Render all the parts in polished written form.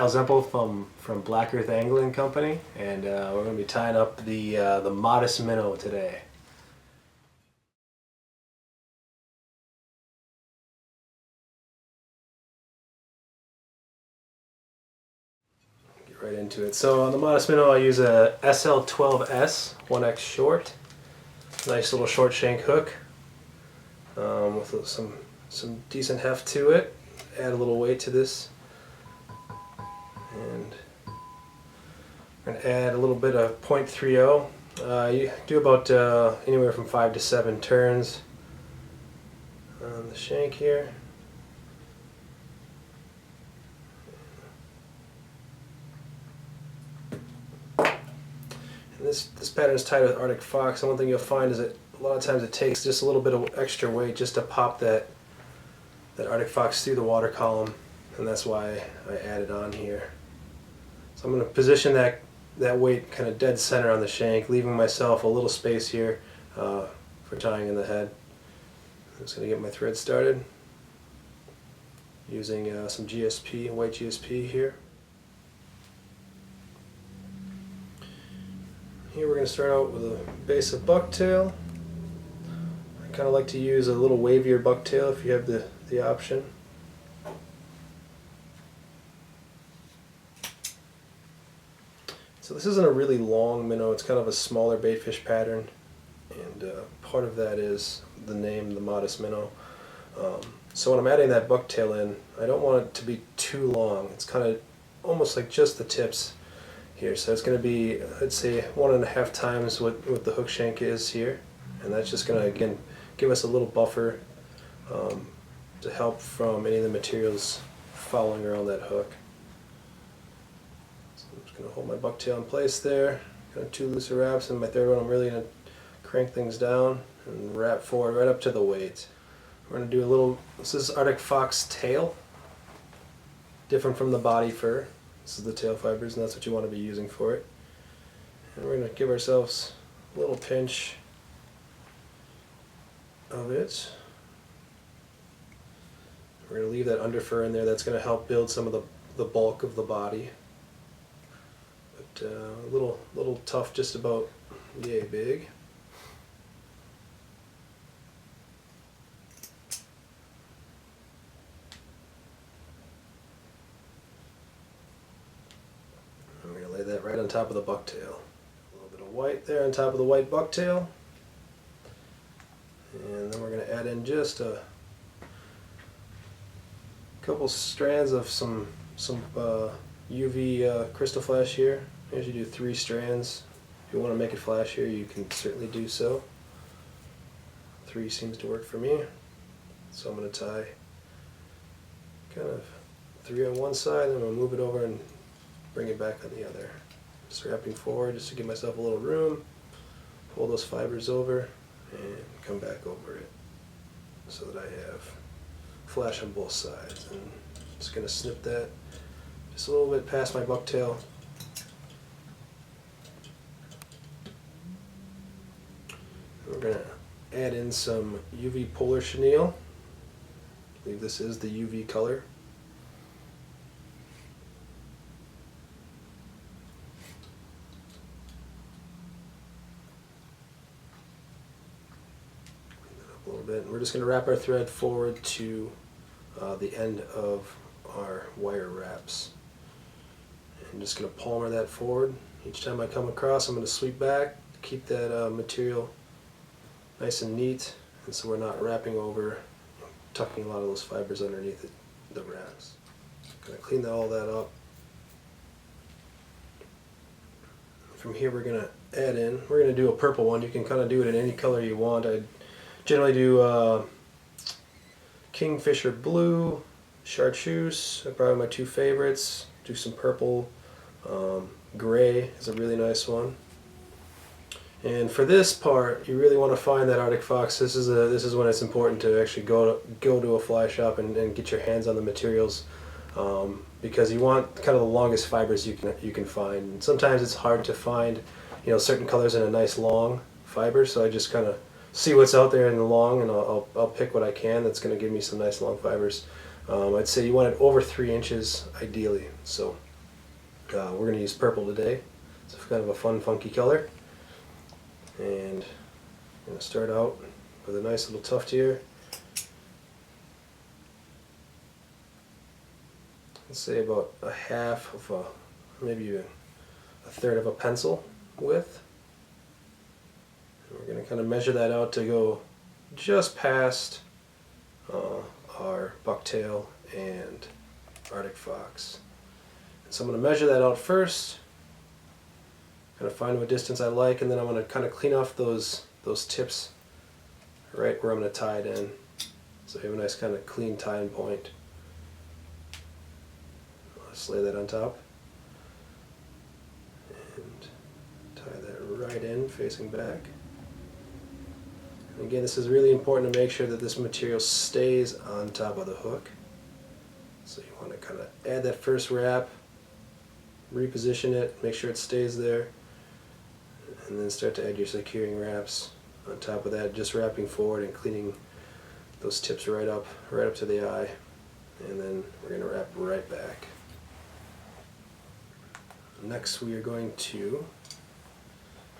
Kyle Zempel from Black Earth Angling Company, and we're going to be tying up the modest minnow today. Get right into it. So on the modest minnow, I use a SL12S 1X short, nice little short shank hook with some decent heft to it. Add a little weight to this. And I'm going to add a little bit of .30. You do about anywhere from 5 to 7 turns on the shank here. And this pattern is tied with Arctic Fox, and one thing you'll find is that a lot of times it takes just a little bit of extra weight just to pop that Arctic Fox through the water column, and that's why I added on here. So I'm going to position that weight kind of dead center on the shank, leaving myself a little space here for tying in the head. I'm just going to get my thread started using some GSP, white GSP here. Here we're going to start out with a base of bucktail. I kind of like to use a little wavier bucktail if you have the option. So this isn't a really long minnow, it's kind of a smaller baitfish pattern, and part of that is the name, the modest minnow. So when I'm adding that bucktail in, I don't want it to be too long. It's kind of almost like just the tips here. So it's going to be, I'd say, 1.5 times what the hook shank is here, and that's just going to, again, give us a little buffer to help from any of the materials following around that hook. I'm just going to hold my bucktail in place there, kind of 2 looser wraps, and my third one I'm really going to crank things down and wrap forward right up to the weight. We're going to do a little, this is Arctic Fox tail, different from the body fur. This is the tail fibers, and that's what you want to be using for it. And we're going to give ourselves a little pinch of it. We're going to leave that under fur in there. That's going to help build some of the bulk of the body. But a little tough, just about yay big. I'm going to lay that right on top of the bucktail. A little bit of white there on top of the white bucktail. And then we're going to add in just a couple strands of some UV crystal flash here. I usually do 3 strands. If you want to make it flashier, you can certainly do so. 3 seems to work for me. So I'm going to tie kind of 3 on one side, and I'm going to move it over and bring it back on the other. Just wrapping forward just to give myself a little room. Pull those fibers over and come back over it so that I have flash on both sides. And I'm just going to snip that just a little bit past my bucktail. We're going to add in some UV polar chenille. I believe this is the UV color. A little bit. We're just going to wrap our thread forward to the end of our wire wraps. I'm just going to palmer that forward. Each time I come across, I'm going to sweep back, keep that material nice and neat, and so we're not wrapping over, tucking a lot of those fibers underneath the wraps. Going to clean all that up. From here we're going to add in, we're going to do a purple one. You can kind of do it in any color you want. I generally do Kingfisher blue, chartreuse, are probably my 2 favorites. Do some purple. Gray is a really nice one. And for this part, you really want to find that Arctic Fox. This is when it's important to actually go to a fly shop and get your hands on the materials, because you want kind of the longest fibers you can find. And sometimes it's hard to find, certain colors in a nice long fiber. So I just kind of see what's out there in the long, and I'll pick what I can that's going to give me some nice long fibers. I'd say you want it over 3 inches ideally. So We're going to use purple today. It's kind of a fun, funky color. And I'm going to start out with a nice little tuft here. Let's say about a half of a, maybe a third of a pencil width. And we're going to kind of measure that out to go just past our bucktail and Arctic fox. And so I'm going to measure that out first, kind of find what distance I like, and then I'm going to kind of clean off those tips right where I'm going to tie it in. So you have a nice kind of clean tying point. Let's lay that on top and tie that right in facing back. And again, this is really important to make sure that this material stays on top of the hook. So you want to kind of add that first wrap, reposition it, make sure it stays there, and then start to add your securing wraps on top of that, just wrapping forward and cleaning those tips right up to the eye, and then we're going to wrap right back. Next we are going to,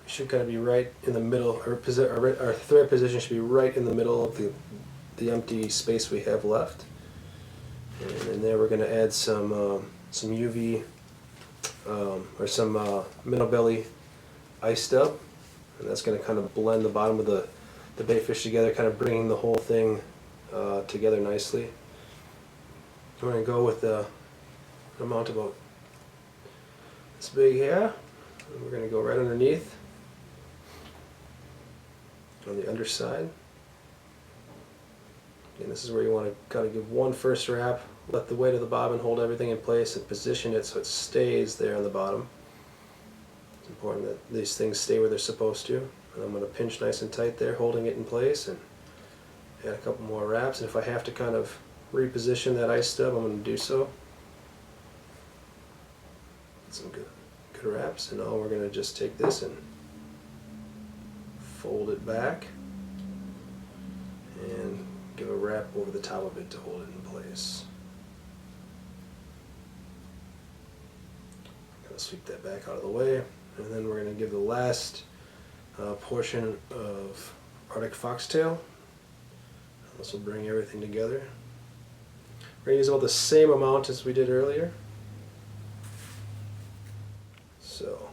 we should kind of be right in the middle, our thread position should be right in the middle of the empty space we have left. And in there we're going to add some UV or some minnow belly ice stub, and that's going to kind of blend the bottom of the baitfish together, kind of bringing the whole thing together nicely. We're going to go with an amount about this big here, and we're going to go right underneath on the underside. And this is where you want to kind of give one first wrap, let the weight of the bobbin hold everything in place, and position it so it stays there on the bottom. It's important that these things stay where they're supposed to. And I'm going to pinch nice and tight there, holding it in place, and add a couple more wraps. And if I have to kind of reposition that ice stub, I'm going to do so. Some good wraps, and now we're going to just take this and fold it back and give a wrap over the top of it to hold it in place. Kind of sweep that back out of the way, and then we're going to give the last portion of Arctic foxtail. This will bring everything together. We're going to use all the same amount as we did earlier. So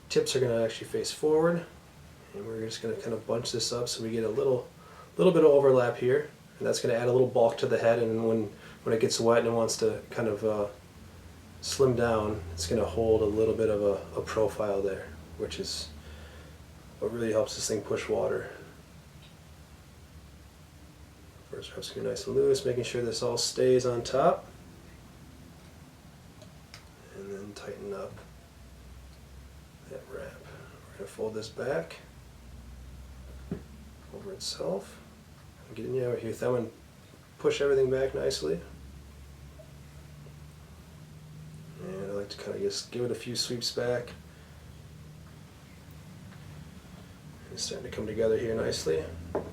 tips are going to actually face forward, and we're just going to kind of bunch this up so we get a little bit of overlap here, and that's going to add a little bulk to the head. And when it gets wet and it wants to kind of slim down, it's going to hold a little bit of a profile there, which is what really helps this thing push water. First wrap's going to be nice and loose, making sure this all stays on top, and then tighten up that wrap. We're going to fold this back over itself. Get in there with your thumb and push everything back nicely. And I like to kind of just give it a few sweeps back. It's starting to come together here nicely. Get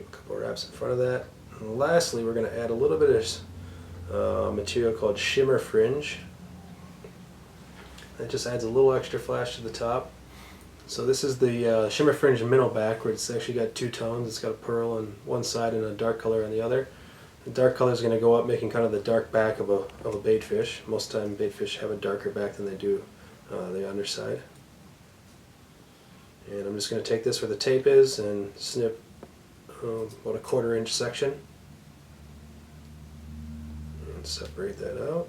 a couple of wraps in front of that. And lastly, we're going to add a little bit of material called shimmer fringe. That just adds a little extra flash to the top. So this is the shimmer fringe minnow back, where it's actually got two tones. It's got a pearl on one side and a dark color on the other. The dark color is going to go up, making kind of the dark back of a baitfish. Most of the time baitfish have a darker back than they do the underside. And I'm just going to take this where the tape is and snip about a 1/4 inch section and separate that out.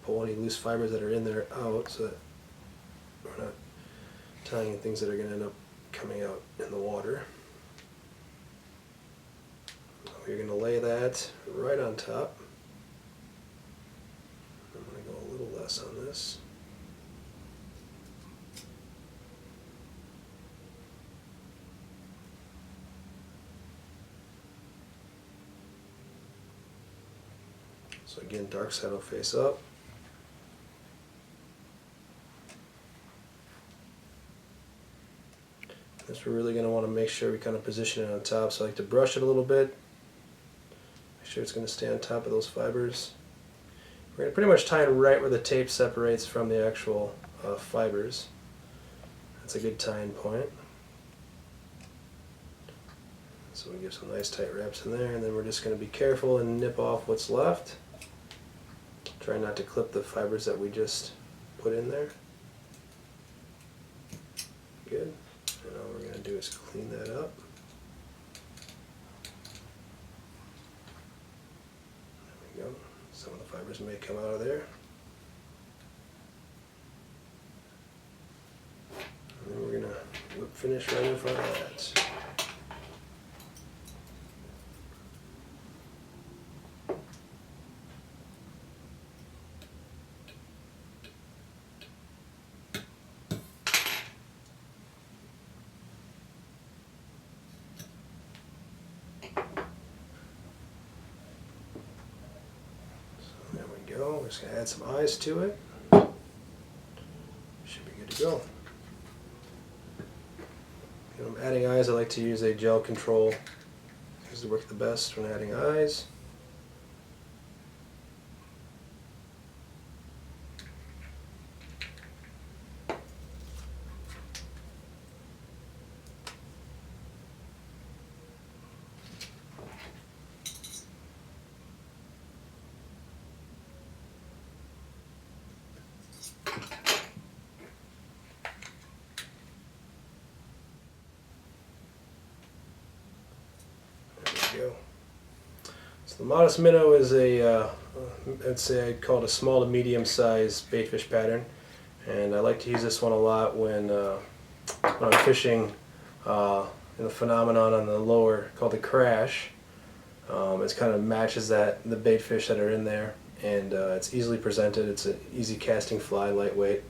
Pull any loose fibers that are in there out so that we're not tying in things that are going to end up coming out in the water. We're going to lay that right on top. I'm going to go a little less on this. So again, dark side will face up. This we're really going to want to make sure we kind of position it on top. So I like to brush it a little bit. Make sure it's going to stay on top of those fibers. We're going to pretty much tie it right where the tape separates from the actual fibers. That's a good tying point. So we give some nice tight wraps in there, and then we're just going to be careful and nip off what's left. Try not to clip the fibers that we just put in there. Good. And all we're going to do is clean that up. There we go. Some of the fibers may come out of there. And then we're going to whip finish right in front of that. There we go. We're just going to add some eyes to it. Should be good to go. When I'm adding eyes, I like to use a gel control. Seems to work the best when adding eyes. Go. So the Modest Minnow is a, I'd say I'd call it a small to medium size baitfish pattern, and I like to use this one a lot when I'm fishing in the phenomenon on the lower called the crash. It kind of matches the baitfish that are in there, and it's easily presented. It's an easy casting fly, lightweight,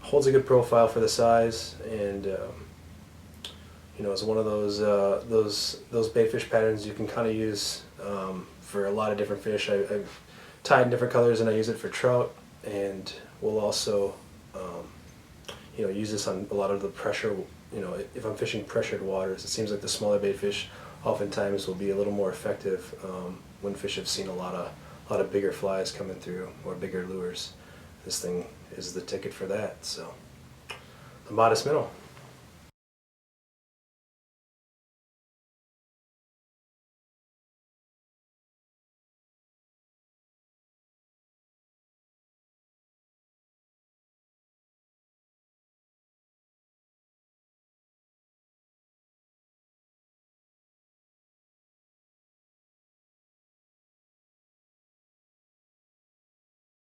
holds a good profile for the size, and you know, it's one of those baitfish patterns you can kind of use for a lot of different fish. I've tied in different colors, and I use it for trout, and we'll also you know, use this on a lot of the pressure. You know, if I'm fishing pressured waters, it seems like the smaller baitfish oftentimes will be a little more effective when fish have seen a lot of bigger flies coming through or bigger lures. This thing is the ticket for that. So, the Modest Minnow.